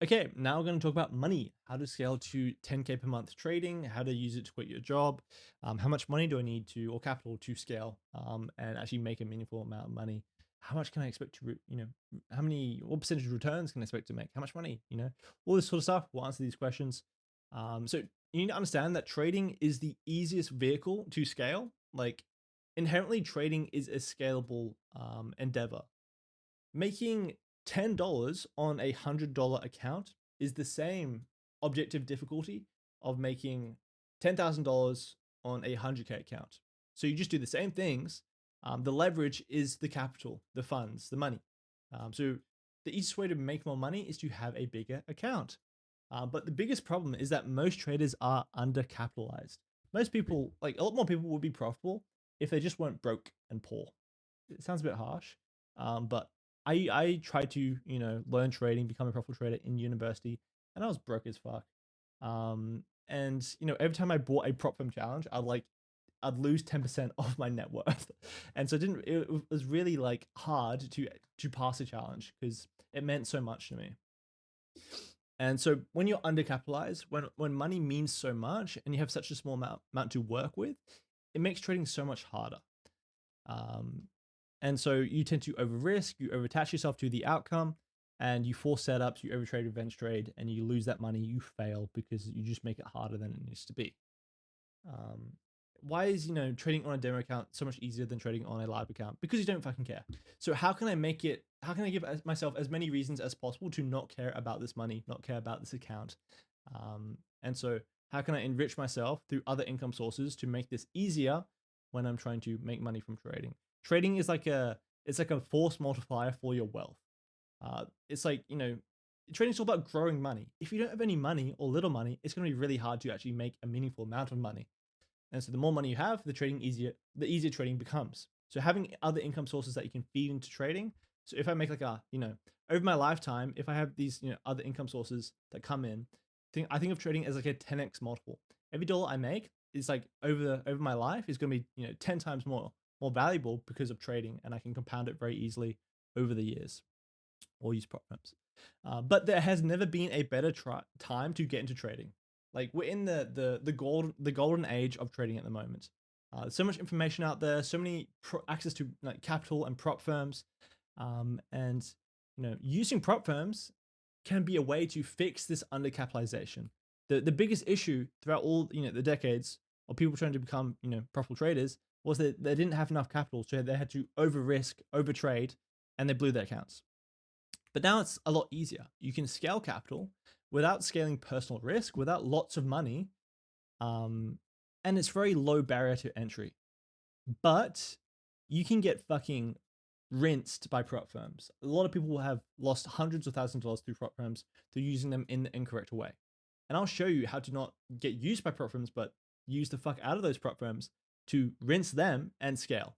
Okay, now we're going to talk about money, how to scale to 10K per month trading, how to use it to quit your job, how much money do I need to, or capital to scale, and actually make a meaningful amount of money. How much can I expect to, what percentage of returns can I expect to make? How much money, all this sort of stuff. We'll answer these questions. So you need to understand that trading is the easiest vehicle to scale. Like inherently, trading is a scalable endeavor. Making $10 on a $100 account is the same objective difficulty of making $10,000 on a 100K account. So you just do the same things. The leverage is the capital, the funds, the money. So the easiest way to make more money is to have a bigger account. But the biggest problem is that most traders are undercapitalized. Most people, like a lot more people, would be profitable if they just weren't broke and poor. It sounds a bit harsh, but I tried to learn trading, become a profitable trader in university, and I was broke as fuck. And every time I bought a prop firm challenge, I'd lose 10% of my net worth, and so it was really like hard to pass a challenge because it meant so much to me. And so when you're undercapitalized, when money means so much and you have such a small amount to work with, it makes trading so much harder. Um, and so you tend to over risk, you over attach yourself to the outcome, and you force setups, you overtrade revenge trade, and you lose that money, you fail because you just make it harder than it needs to be. Um, why is trading on a demo account so much easier than trading on a live account? Because you don't fucking care. So how can I give myself as many reasons as possible to not care about this money, not care about this account? And so how can I enrich myself through other income sources to make this easier when I'm trying to make money from trading? Trading is it's like a force multiplier for your wealth. It's like, trading is all about growing money. If you don't have any money or little money, it's going to be really hard to actually make a meaningful amount of money. And so the more money you have, the easier trading becomes. So having other income sources that you can feed into trading. So if I make over my lifetime, if I have these, other income sources that come in, I think of trading as like a 10x multiple. Every dollar I make is like over my life is going to be, 10 times more valuable because of trading, and I can compound it very easily over the years or use prop firms. But there has never been a better time to get into trading. Like we're in the golden age of trading at the moment. There's so much information out there, so many access to like capital and prop firms, and using prop firms can be a way to fix this undercapitalization. The biggest issue throughout all the decades of people trying to become profitable traders was that they didn't have enough capital, so they had to over risk, over trade, and they blew their accounts. But now it's a lot easier. You can scale capital without scaling personal risk, without lots of money, and it's very low barrier to entry. But you can get fucking rinsed by prop firms. A lot of people will have lost hundreds of thousands of dollars through prop firms through using them in the incorrect way. And I'll show you how to not get used by prop firms, but use the fuck out of those prop firms to rinse them and scale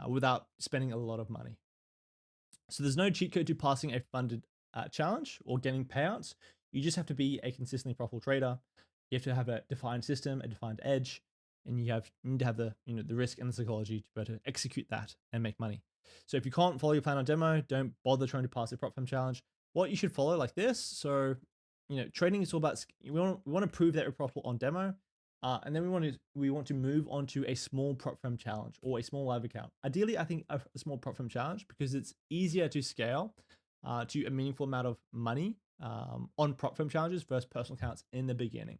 without spending a lot of money. So there's no cheat code to passing a funded challenge or getting payouts. You just have to be a consistently profitable trader. You have to have a defined system, a defined edge, and you need to have the the risk and the psychology to be able to execute that and make money. So if you can't follow your plan on demo, don't bother trying to pass a prop firm challenge. What you should follow like this. So trading is all about we want to prove that we're profitable on demo. And then we want to move on to a small prop firm challenge or a small live account. Ideally, I think a small prop firm challenge because it's easier to scale to a meaningful amount of money on prop firm challenges versus personal accounts in the beginning.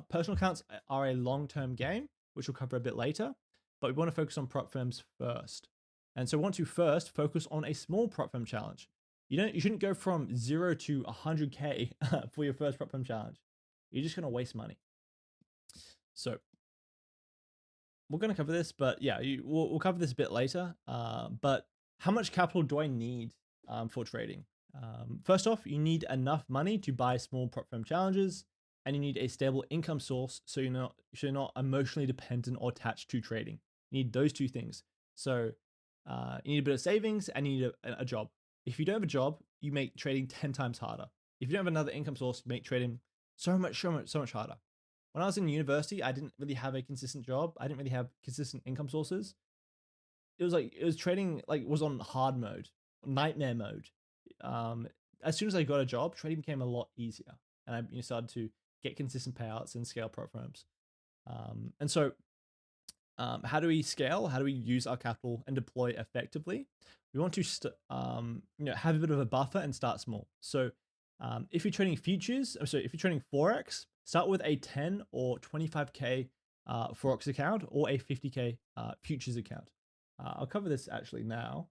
Personal accounts are a long-term game, which we'll cover a bit later, but we want to focus on prop firms first. And so we want to first focus on a small prop firm challenge. You shouldn't go from 0 to 100K for your first prop firm challenge. You're just going to waste money. So we're going to cover this, but yeah, we'll cover this a bit later. But how much capital do I need for trading? First off, you need enough money to buy small prop firm challenges, and you need a stable income source so you're not emotionally dependent or attached to trading. You need those two things. So you need a bit of savings and you need a job. If you don't have a job, you make trading 10 times harder. If you don't have another income source, you make trading so much harder. When I was in university, I didn't really have a consistent job. I didn't really have consistent income sources. It was trading was on hard mode, nightmare mode. as soon as I got a job, trading became a lot easier, and I started to get consistent payouts and scale prop firms. And so, how do we scale? How do we use our capital and deploy effectively? We want to have a bit of a buffer and start small. So, if you're trading futures, so if you're trading forex, start with a 10 or 25k forex account or a 50k futures account. I'll cover this actually now.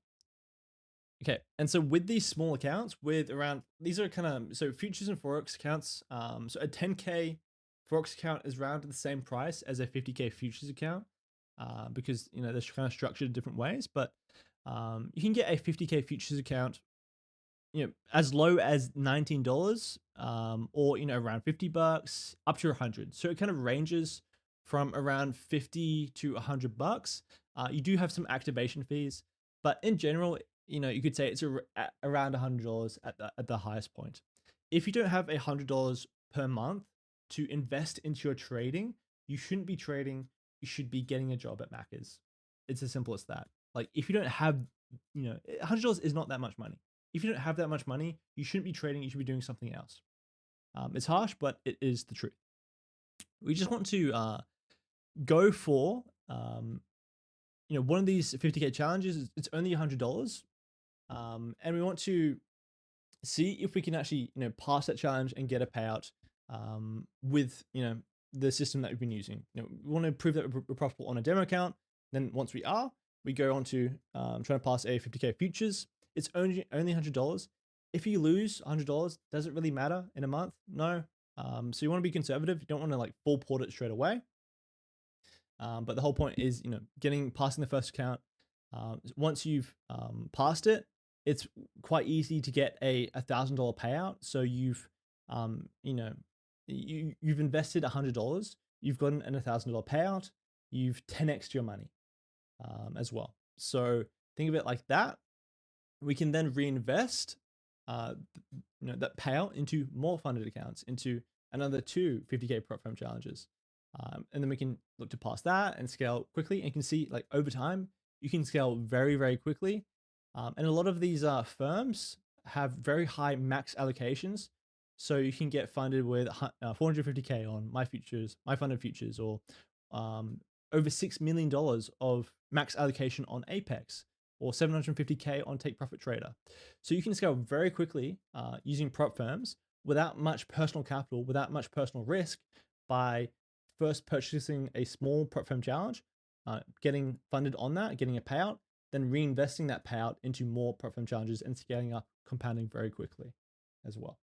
Okay, and so with these small accounts, these are kind of so futures and forex accounts. So a 10k forex account is around the same price as a 50k futures account, because they're kind of structured in different ways. But you can get a 50k futures account, as low as $19, or around $50 up to 100. So it kind of ranges from around 50 to $100. You do have some activation fees, but in general, you could say it's around $100 at the highest point. If you don't have $100 per month to invest into your trading, you shouldn't be trading. You should be getting a job at Macca's. It's as simple as that. Like, if you don't have, $100 is not that much money. If you don't have that much money, you shouldn't be trading. You should be doing something else. It's harsh, but it is the truth. We just want to go for, one of these 50k challenges. It's only $100, and we want to see if we can actually, pass that challenge and get a payout with, the system that we've been using. We want to prove that we're profitable on a demo account. Then once we are, we go on to trying to pass a 50k futures. It's only $100. If you lose $100, does it really matter in a month? No. So you want to be conservative. You don't want to like full port it straight away. But the whole point is, passing the first account. Once you've passed it, it's quite easy to get a $1,000 payout. So you've you've invested $100. You've gotten a $1,000 payout. You've 10x'd your money as well. So think of it like that. We can then reinvest that payout into more funded accounts, into another 50k prop firm challenges. And then we can look to pass that and scale quickly. And you can see, like, over time, you can scale very, very quickly. And a lot of these firms have very high max allocations. So you can get funded with 450k on my funded futures, or over $6 million of max allocation on Apex, or 750k on Take Profit Trader. So you can scale very quickly using prop firms without much personal capital, without much personal risk, by first purchasing a small prop firm challenge, getting funded on that, getting a payout, then reinvesting that payout into more prop firm challenges and scaling up, compounding very quickly as well.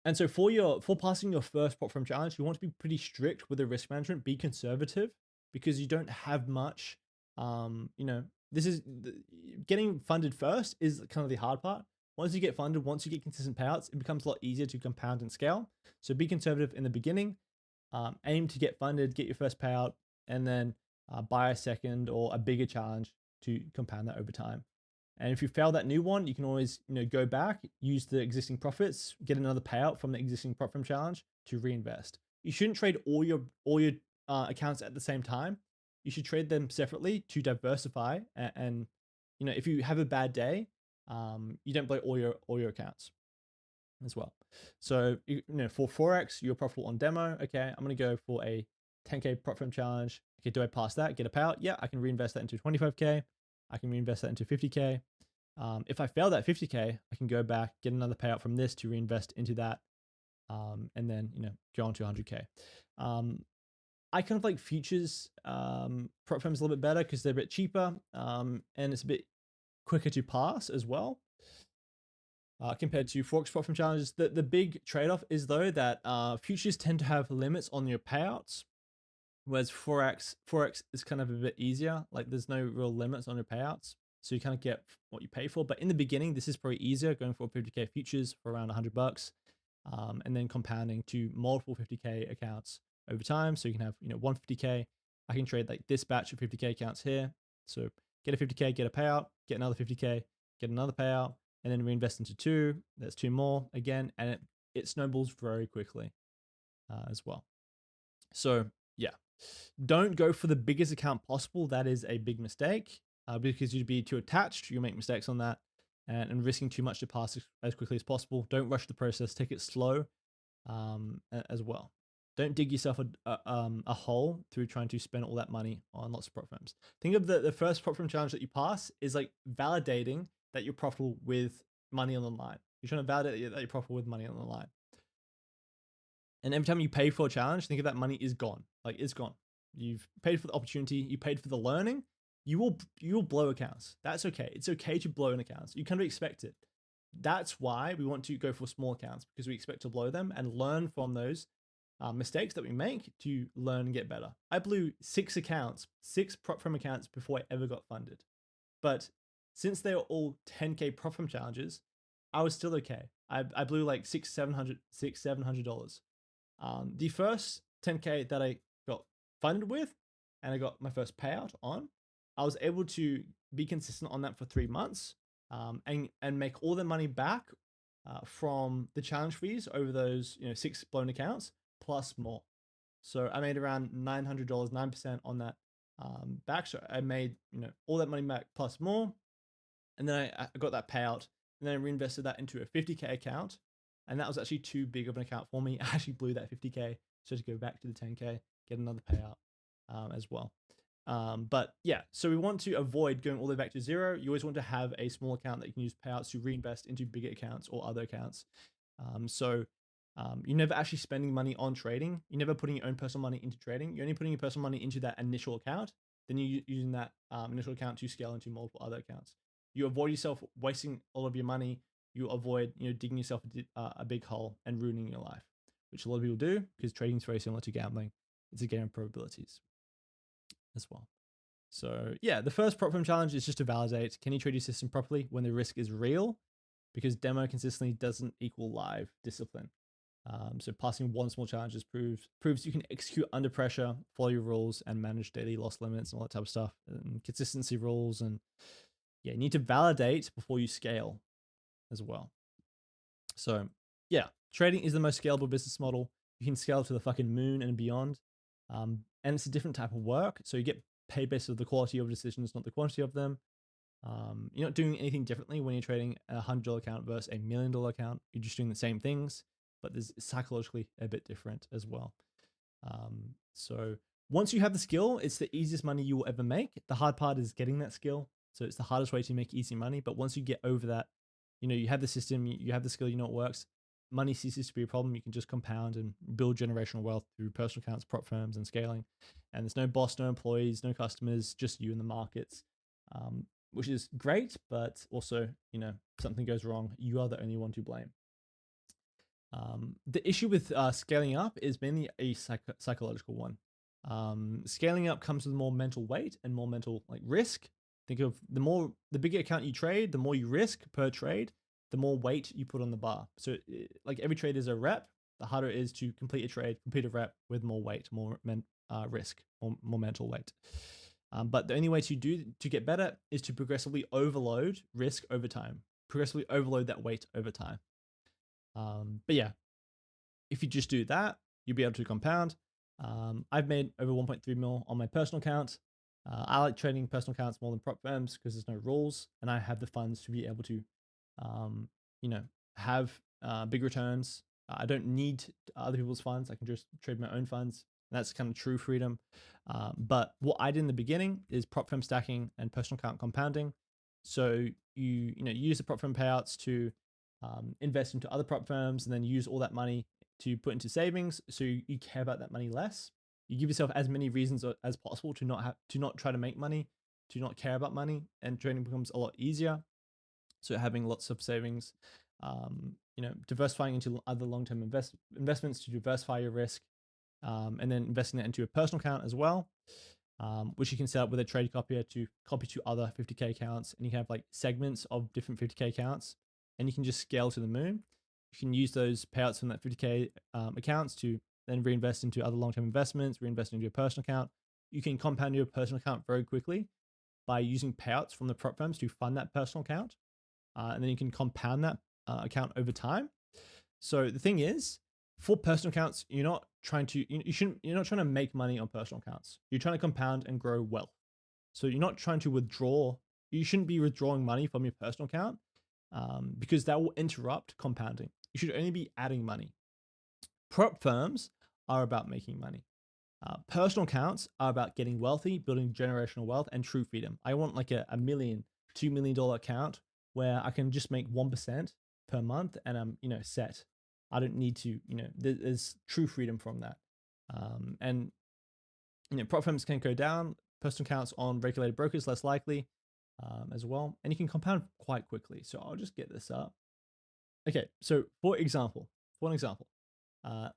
And so for passing your first prop firm challenge, you want to be pretty strict with the risk management, be conservative, because you don't have much. Getting funded first is kind of the hard part. Once you get funded, once you get consistent payouts, it becomes a lot easier to compound and scale. So be conservative in the beginning, aim to get funded, get your first payout, and then buy a second or a bigger challenge to compound that over time. And if you fail that new one, you can always go back, use the existing profits, get another payout from the existing prop firm challenge to reinvest. You shouldn't trade all your accounts at the same time. You should trade them separately to diversify. And if you have a bad day, you don't play all your accounts as well. So for forex, you're profitable on demo. Okay, I'm gonna go for a 10k prop firm challenge. Okay, do I pass that? Get a payout? Yeah, I can reinvest that into 25k. I can reinvest that into 50k. If I fail that 50k, I can go back, get another payout from this to reinvest into that, and then go on to 100k. I kind of like futures prop firms a little bit better because they're a bit cheaper, and it's a bit quicker to pass as well, compared to forex prop firm challenges. The big trade-off is, though, that futures tend to have limits on your payouts, whereas forex is kind of a bit easier. Like, there's no real limits on your payouts, so you kind of get what you pay for. But in the beginning, this is probably easier, going for 50k futures for around $100, and then compounding to multiple 50k accounts over time. So you can have 150k. I can trade like this batch of 50k accounts here. So get a 50k, get a payout, get another 50k, get another payout, and then reinvest into two. That's two more again, and it snowballs very quickly as well. So yeah, don't go for the biggest account possible. That is a big mistake, because you'd be too attached. You'll make mistakes on that. and risking too much to pass as quickly as possible. Don't rush the process. Take it slow as well. Don't dig yourself a hole through trying to spend all that money on lots of prop firms. Think of the first prop firm challenge that you pass is like validating that you're profitable with money on the line. You're trying to validate that you're profitable with money on the line. And every time you pay for a challenge, think of that money is gone. Like it's gone. You've paid for the opportunity. You paid for the learning. You will blow accounts. That's okay. It's okay to blow an account. You kind of expect it. That's why we want to go for small accounts, because we expect to blow them and learn from those mistakes that we make to learn and get better. I blew 6 prop firm accounts before I ever got funded. But since they were all 10K prop firm challenges, I was still okay. I blew like $700. The first 10K that I got funded with, and I got my first payout on, I was able to be consistent on that for 3 months, and make all the money back from the challenge fees over those 6 blown accounts plus more. So I made around $900, 9% on that back. So I made all that money back plus more, and then I got that payout, and then I reinvested that into a 50K account, and that was actually too big of an account for me. I actually blew that 50K, so to go back to the 10K, get another payout as well. But yeah, so we want to avoid going all the way back to zero. You always want to have a small account that you can use payouts to reinvest into bigger accounts or other accounts. You're never actually spending money on trading. You're never putting your own personal money into trading. You're only putting your personal money into that initial account. Then you're using that initial account to scale into multiple other accounts. You avoid yourself wasting all of your money. You avoid digging yourself a big hole and ruining your life, which a lot of people do, because trading is very similar to gambling. It's a game of probabilities as well. So yeah, the first prop firm challenge is just to validate, can you trade your system properly when the risk is real? Because demo consistently doesn't equal live discipline. So passing one small challenge proves you can execute under pressure, follow your rules, and manage daily loss limits and all that type of stuff, and consistency rules. And yeah, you need to validate before you scale as well. So yeah, trading is the most scalable business model. You can scale to the fucking moon and beyond. And it's a different type of work. So you get paid based on the quality of decisions, not the quantity of them. You're not doing anything differently when you're trading a $100 account versus a $1 million account. You're just doing the same things, but there's psychologically a bit different as well. So once you have the skill, it's the easiest money you will ever make. The hard part is getting that skill. So it's the hardest way to make easy money. But once you get over that, you have the system, you have the skill, you know it works. Money ceases to be a problem. You can just compound and build generational wealth through personal accounts, prop firms, and scaling. And there's no boss, no employees, no customers, just you and the markets, which is great. But also, something goes wrong, you are the only one to blame. The issue with scaling up is mainly a psychological one. Scaling up comes with more mental weight and more mental risk. Think of the bigger account you trade, the more you risk per trade, the more weight you put on the bar. So like every trade is a rep. The harder it is to complete a trade, complete a rep with more weight, more risk, more mental weight. But the only way to get better is to progressively overload risk over time, progressively overload that weight over time. But yeah, if you just do that, you'll be able to compound. I've made over 1.3 mil on my personal account. I like trading personal accounts more than prop firms because there's no rules, and I have the funds to be able to, have big returns. I don't need other people's funds. I can just trade my own funds. That's kind of true freedom. But what I did in the beginning is prop firm stacking and personal account compounding. So you use the prop firm payouts to invest into other prop firms, and then use all that money to put into savings. So you care about that money less. You give yourself as many reasons as possible to not try to make money, to not care about money, and trading becomes a lot easier. So having lots of savings, diversifying into other long-term investments to diversify your risk, and then investing that into a personal account as well, which you can set up with a trade copier to copy to other 50K accounts, and you can have segments of different 50K accounts, and you can just scale to the moon. You can use those payouts from that 50K accounts to then reinvest into other long-term investments, reinvest into your personal account. You can compound your personal account very quickly by using payouts from the prop firms to fund that personal account. And then you can compound that account over time. So the thing is, for personal accounts, you're not trying to make money on personal accounts. You're trying to compound and grow wealth. So you're not trying to withdraw. You shouldn't be withdrawing money from your personal account because that will interrupt compounding. You should only be adding money. Prop firms are about making money. Personal accounts are about getting wealthy, building generational wealth, and true freedom. I want like a million, $2 million account where I can just make 1% per month and I'm, set. I don't need to, there's true freedom from that. And, prop firms can go down, personal accounts on regulated brokers, less likely as well. And you can compound quite quickly. So I'll just get this up. Okay, so for example,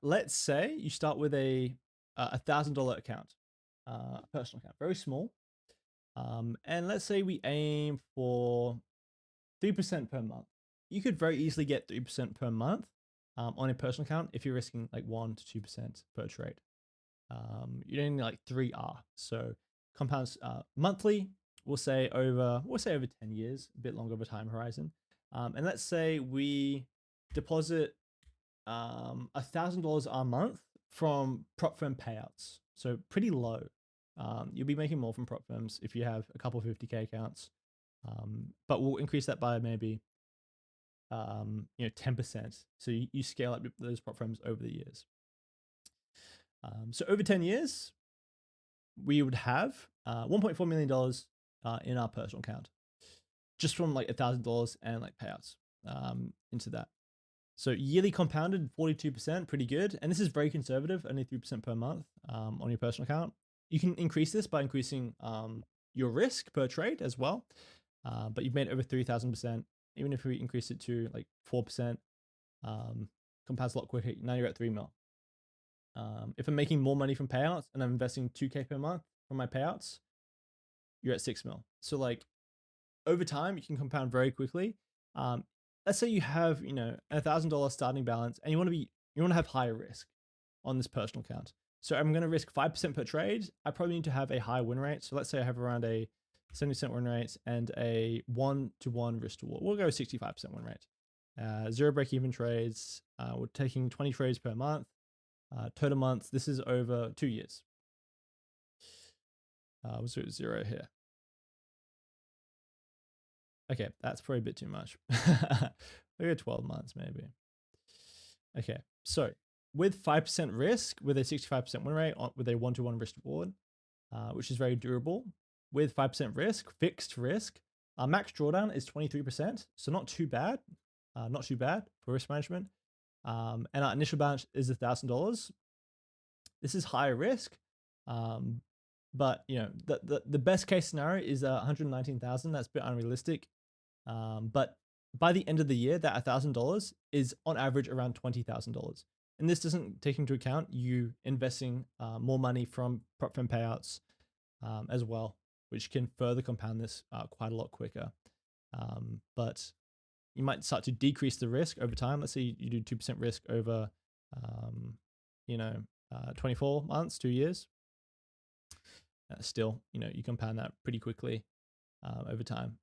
let's say you start with a $1,000 account, personal account, very small. And let's say we aim for 3% per month. You could very easily get 3% per month on a personal account if you're risking like 1 to 2% per trade. You don't need like 3R. So compounds monthly, we'll say over 10 years, a bit longer of a time horizon. And let's say we deposit $1,000 a month from prop firm payouts. So pretty low. You'll be making more from prop firms if you have a couple of 50K accounts. But we'll increase that by maybe 10%. So you scale up those prop firms over the years. So over 10 years, we would have $1.4 million in our personal account, just from like $1,000 and like payouts into that. So yearly compounded 42%, pretty good. And this is very conservative, only 3% per month on your personal account. You can increase this by increasing your risk per trade as well. But you've made over 3,000%. Even if we increase it to like 4%, compounds a lot quicker. Now you're at 3 mil. If I'm making more money from payouts and I'm investing 2K per month from my payouts, you're at 6 mil. So like over time, you can compound very quickly. Let's say you have, $1,000 starting balance and you want to have higher risk on this personal account. So I'm going to risk 5% per trade. I probably need to have a high win rate. So let's say I have around a 70% win rate and a 1-to-1 risk to reward. We'll go 65% win rate. Zero break-even trades. We're taking 20 trades per month. Total months. This is over 2 years. We'll do 0 here. Okay, that's probably a bit too much. Maybe 12 months, maybe. Okay, so with 5% risk, with a 65% win rate, with a 1-to-1 risk reward, which is very durable, with 5% risk, fixed risk, our max drawdown is 23%, so not too bad for risk management. And our initial balance is $1,000. This is higher risk, but the best case scenario is 119,000. That's a bit unrealistic. But by the end of the year, that $1,000 is on average around $20,000. And this doesn't take into account you investing more money from prop firm payouts as well, which can further compound this quite a lot quicker. But you might start to decrease the risk over time. Let's say you do 2% risk over, 24 months, 2 years. Still, you compound that pretty quickly over time.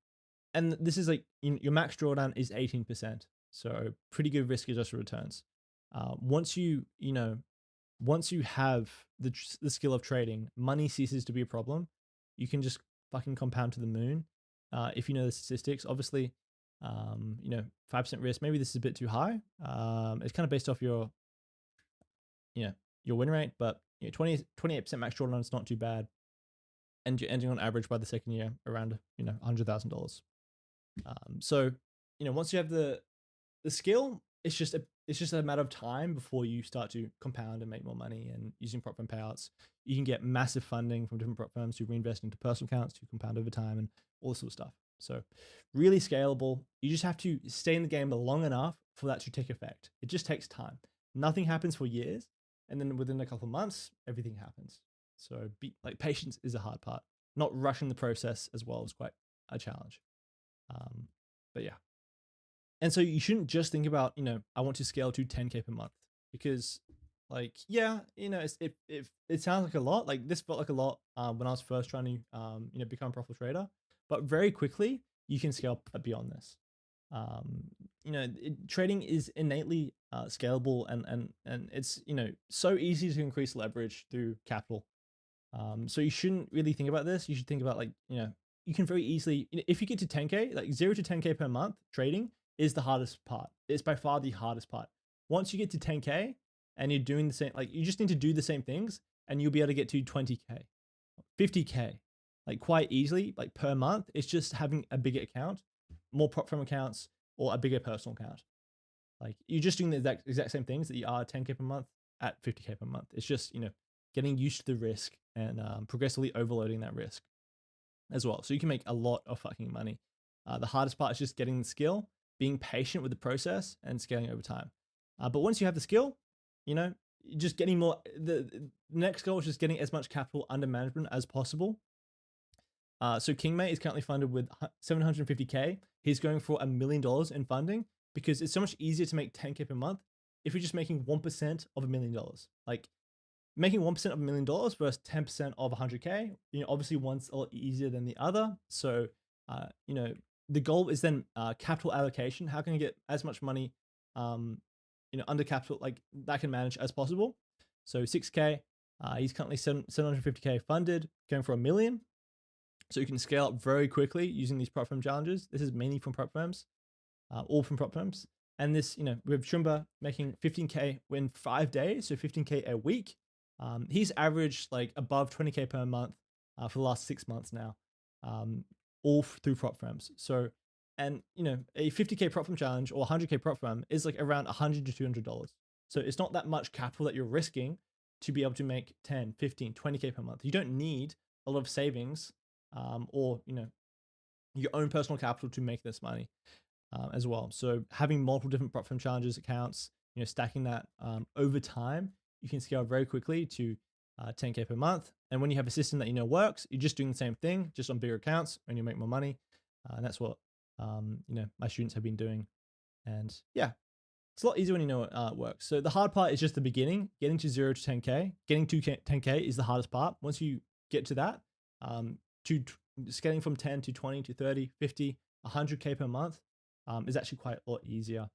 And this is like your max drawdown is 18%. So pretty good risk adjusted returns. Once you have the skill of trading, money ceases to be a problem. You can just fucking compound to the moon. If you know the statistics, obviously, 5% risk, maybe this is a bit too high. It's kind of based off your win rate, but 28% max drawdown is not too bad. And you're ending on average by the second year around, $100,000. So, once you have the skill, it's just a matter of time before you start to compound and make more money. And using prop firm payouts, you can get massive funding from different prop firms to reinvest into personal accounts to compound over time and all this sort of stuff. So really scalable. You just have to stay in the game long enough for that to take effect. It just takes time. Nothing happens for years. And then within a couple of months, everything happens. So patience is a hard part. Not rushing the process as well is quite a challenge. But yeah. And so you shouldn't just think about, I want to scale to 10K per month because it sounds like a lot. Like this felt like a lot when I was first trying to, become a profitable trader, but very quickly you can scale beyond this. Trading is innately scalable and it's, so easy to increase leverage through capital. So you shouldn't really think about this. You should think about you can very easily, if you get to 10K, like 0 to 10K per month trading, is the hardest part. It's by far the hardest part. Once you get to 10K and you're doing the same, like you just need to do the same things and you'll be able to get to 20K, 50K, like quite easily, like per month. It's just having a bigger account, more prop firm accounts, or a bigger personal account. Like you're just doing the exact same things that you are 10K per month at 50K per month. It's just, getting used to the risk and progressively overloading that risk as well. So you can make a lot of fucking money. The hardest part is just getting the skill, being patient with the process, and scaling over time. But once you have the skill, just getting more. The next goal is just getting as much capital under management as possible. So KingMate is currently funded with 750K. He's going for $1 million in funding because it's so much easier to make 10K per month if you're just making 1% of $1 million. Like making 1% of $1 million versus 10% of 100K, obviously one's a lot easier than the other. So, the goal is then capital allocation. How can I get as much money, under capital like that I can manage as possible? So 6K, he's currently 750K funded, going for $1 million. So you can scale up very quickly using these prop firm challenges. This is mainly from prop firms, all from prop firms. And this, we have Shrimber making 15K in 5 days, so 15K a week. He's averaged like above 20K per month for the last 6 months now, all through prop firms. So, and a 50K prop firm challenge or 100K prop firm is like around $100 to $200. So it's not that much capital that you're risking to be able to make 10, 15, 20K per month. You don't need a lot of savings or your own personal capital to make this money as well. So having multiple different prop firm challenges accounts, stacking that over time, you can scale very quickly to 10K per month. And when you have a system that works, you're just doing the same thing, just on bigger accounts, and you make more money. And that's what my students have been doing. And yeah, it's a lot easier when you know it works. So the hard part is just the beginning, getting to 0 to 10K. Getting to 10K is the hardest part. Once you get to that, to scaling from 10 to 20 to 30, 50, 100K per month is actually quite a lot easier.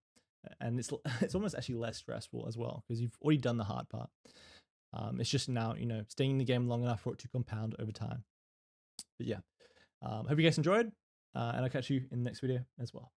And it's almost actually less stressful as well because you've already done the hard part. It's just now, staying in the game long enough for it to compound over time. But yeah, hope you guys enjoyed, and I'll catch you in the next video as well.